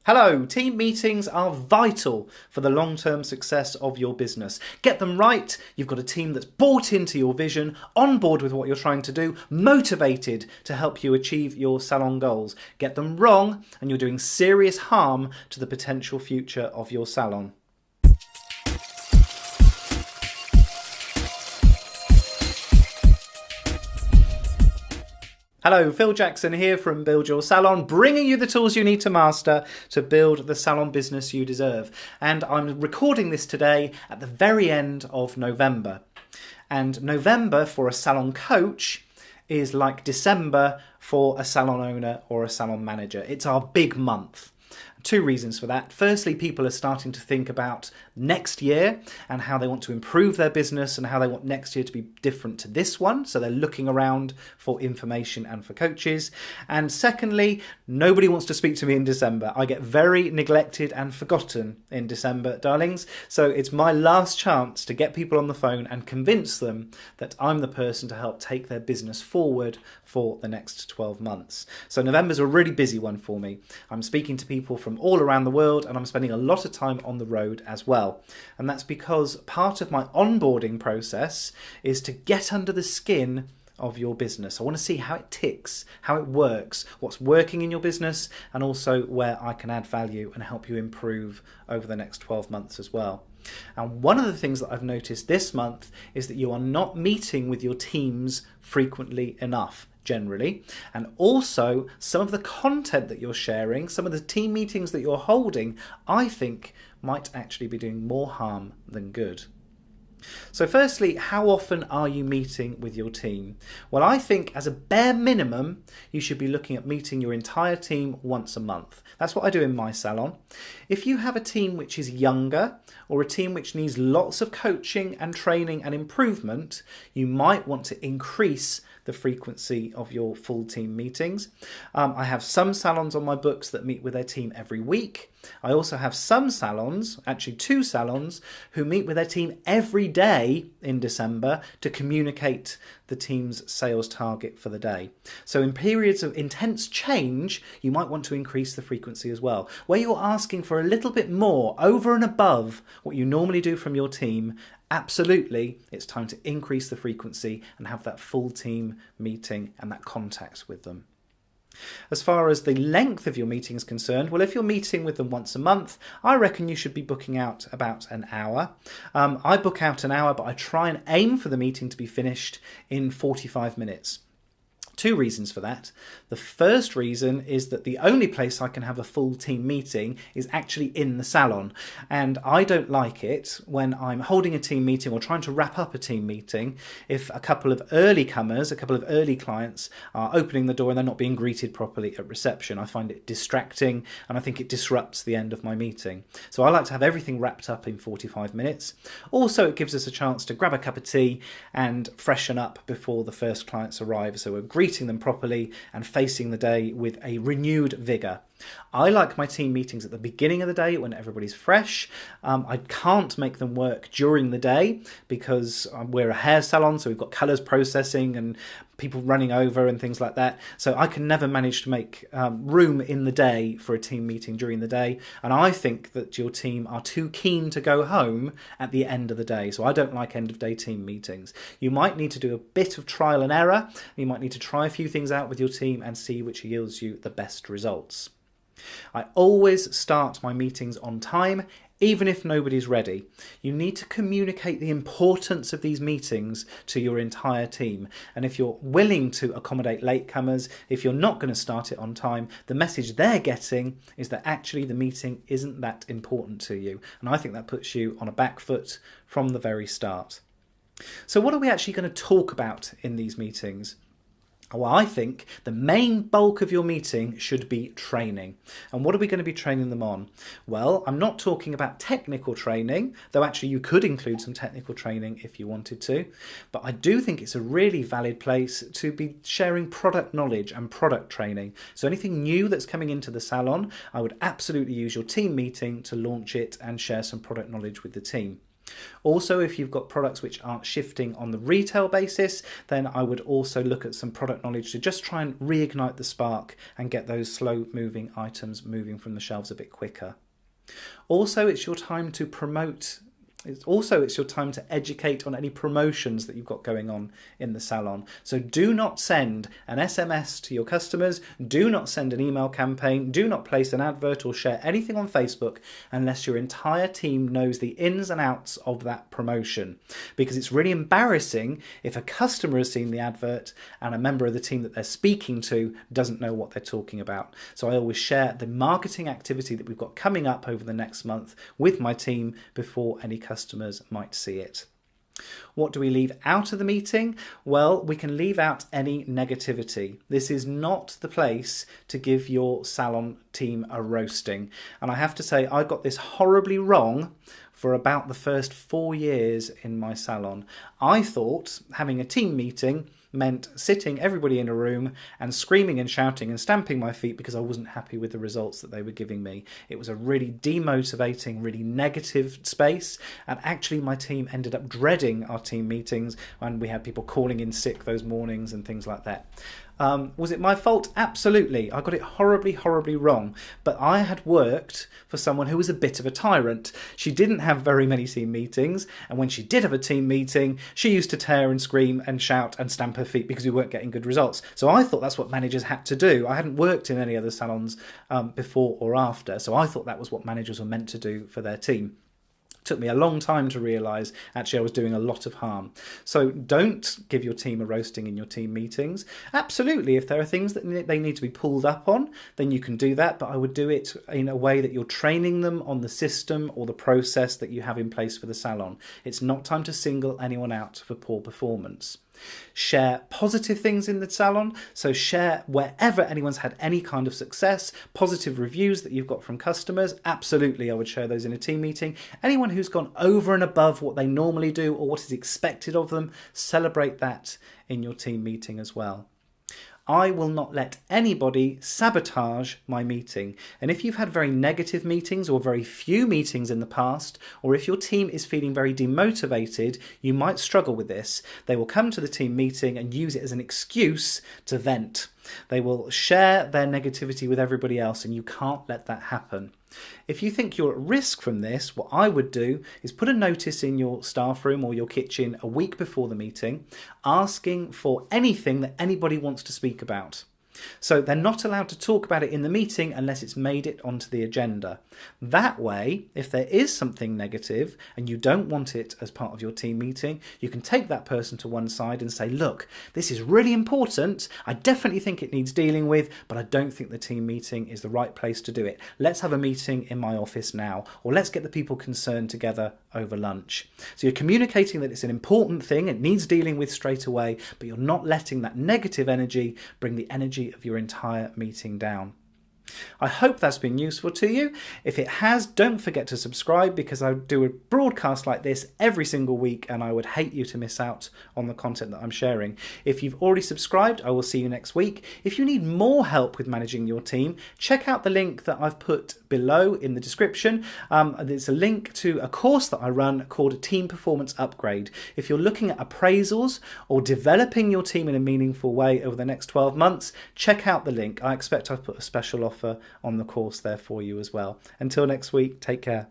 Hello, team meetings are vital for the long-term success of your business. Get them right, you've got a team that's bought into your vision, on board with what you're trying to do, motivated to help you achieve your salon goals. Get them wrong and you're doing serious harm to the potential future of your salon. Hello, Phil Jackson here from Build Your Salon, bringing you the tools you need to master to build the salon business you deserve. And I'm recording this today at the very end of November. And November for a salon coach is like December for a salon owner or a salon manager. It's our big month. Two reasons for that. Firstly, people are starting to think about next year and how they want to improve their business and how they want next year to be different to this one. So they're looking around for information and for coaches. And secondly, nobody wants to speak to me in December. I get very neglected and forgotten in December, darlings. So it's my last chance to get people on the phone and convince them that I'm the person to help take their business forward for the next 12 months. So November's a really busy one for me. I'm speaking to people from all around the world and I'm spending a lot of time on the road as well. And that's because part of my onboarding process is to get under the skin of your business. I want to see how it ticks, how it works, what's working in your business, and also where I can add value and help you improve over the next 12 months as well. And one of the things that I've noticed this month is that you are not meeting with your teams frequently enough. Generally, and also some of the content that you're sharing, some of the team meetings that you're holding, I think might actually be doing more harm than good. So firstly, how often are you meeting with your team? Well, I think as a bare minimum, you should be looking at meeting your entire team once a month. That's what I do in my salon. If you have a team which is younger or a team which needs lots of coaching and training and improvement, you might want to increase the frequency of your full team meetings. I have some salons on my books that meet with their team every week. I also have some salons, actually 2 salons, who meet with their team every day in December to communicate the team's sales target for the day. So in periods of intense change, you might want to increase the frequency as well. Where you're asking for a little bit more over and above what you normally do from your team, absolutely, it's time to increase the frequency and have that full team meeting and that contact with them. As far as the length of your meeting is concerned, well, if you're meeting with them once a month, I reckon you should be booking out about an hour. I book out an hour, but I try and aim for the meeting to be finished in 45 minutes. 2 reasons for that. The first reason is that the only place I can have a full team meeting is actually in the salon. And I don't like it when I'm holding a team meeting or trying to wrap up a team meeting if a couple of early comers, a couple of early clients are opening the door and they're not being greeted properly at reception. I find it distracting and I think it disrupts the end of my meeting. So I like to have everything wrapped up in 45 minutes. Also, it gives us a chance to grab a cup of tea and freshen up before the first clients arrive. So we're greeting them properly and facing the day with a renewed vigour. I like my team meetings at the beginning of the day when everybody's fresh. I can't make them work during the day because we're a hair salon, so we've got colours processing and people running over and things like that. So I can never manage to make room in the day for a team meeting during the day. And I think that your team are too keen to go home at the end of the day. So I don't like end of day team meetings. You might need to do a bit of trial and error. You might need to try a few things out with your team and see which yields you the best results. I always start my meetings on time, even if nobody's ready. You need to communicate the importance of these meetings to your entire team. And if you're willing to accommodate latecomers, if you're not going to start it on time, the message they're getting is that actually the meeting isn't that important to you. And I think that puts you on a back foot from the very start. So what are we actually going to talk about in these meetings? Well, I think the main bulk of your meeting should be training. And what are we going to be training them on? Well, I'm not talking about technical training, though actually you could include some technical training if you wanted to. But I do think it's a really valid place to be sharing product knowledge and product training. So anything new that's coming into the salon, I would absolutely use your team meeting to launch it and share some product knowledge with the team. Also, if you've got products which aren't shifting on the retail basis, then I would also look at some product knowledge to just try and reignite the spark and get those slow moving items moving from the shelves a bit quicker. Also, it's your time to promote. It's your time to educate on any promotions that you've got going on in the salon. So do not send an SMS to your customers, do not send an email campaign, do not place an advert or share anything on Facebook unless your entire team knows the ins and outs of that promotion. Because it's really embarrassing if a customer has seen the advert and a member of the team that they're speaking to doesn't know what they're talking about. So I always share the marketing activity that we've got coming up over the next month with my team before any customers might see it. What do we leave out of the meeting? Well, we can leave out any negativity. This is not the place to give your salon team a roasting. And I have to say, I got this horribly wrong for about the first 4 years in my salon. I thought having a team meeting meant sitting everybody in a room and screaming and shouting and stamping my feet because I wasn't happy with the results that they were giving me. It was a really demotivating, really negative space, and actually my team ended up dreading our team meetings when we had people calling in sick those mornings and things like that. Was it my fault? Absolutely. I got it horribly, horribly wrong. But I had worked for someone who was a bit of a tyrant. She didn't have very many team meetings, and when she did have a team meeting, she used to tear and scream and shout and stamp her feet because we weren't getting good results. So I thought that's what managers had to do. I hadn't worked in any other salons before or after, so I thought that was what managers were meant to do for their team. Took me a long time to realise actually I was doing a lot of harm. So don't give your team a roasting in your team meetings. Absolutely, if there are things that they need to be pulled up on, then you can do that, but I would do it in a way that you're training them on the system or the process that you have in place for the salon. It's not time to single anyone out for poor performance. Share positive things in the salon, so share wherever anyone's had any kind of success, positive reviews that you've got from customers. Absolutely, I would share those in a team meeting. Anyone who's gone over and above what they normally do or what is expected of them, celebrate that in your team meeting as well. I will not let anybody sabotage my meeting. And if you've had very negative meetings or very few meetings in the past, or if your team is feeling very demotivated, you might struggle with this. They will come to the team meeting and use it as an excuse to vent. They will share their negativity with everybody else, and you can't let that happen. If you think you're at risk from this, what I would do is put a notice in your staff room or your kitchen a week before the meeting, asking for anything that anybody wants to speak about. So they're not allowed to talk about it in the meeting unless it's made it onto the agenda. That way, if there is something negative and you don't want it as part of your team meeting, you can take that person to one side and say, look, this is really important. I definitely think it needs dealing with, but I don't think the team meeting is the right place to do it. Let's have a meeting in my office now, or let's get the people concerned together over lunch. So you're communicating that it's an important thing, it needs dealing with straight away, but you're not letting that negative energy bring the energy of your entire meeting down. I hope that's been useful to you. If it has, don't forget to subscribe, because I do a broadcast like this every single week and I would hate you to miss out on the content that I'm sharing. If you've already subscribed, I will see you next week. If you need more help with managing your team, check out the link that I've put below in the description. There's a link to a course that I run called Team Performance Upgrade. If you're looking at appraisals or developing your team in a meaningful way over the next 12 months, check out the link. I expect I've put a special offer on the course there for you as well. Until next week, take care.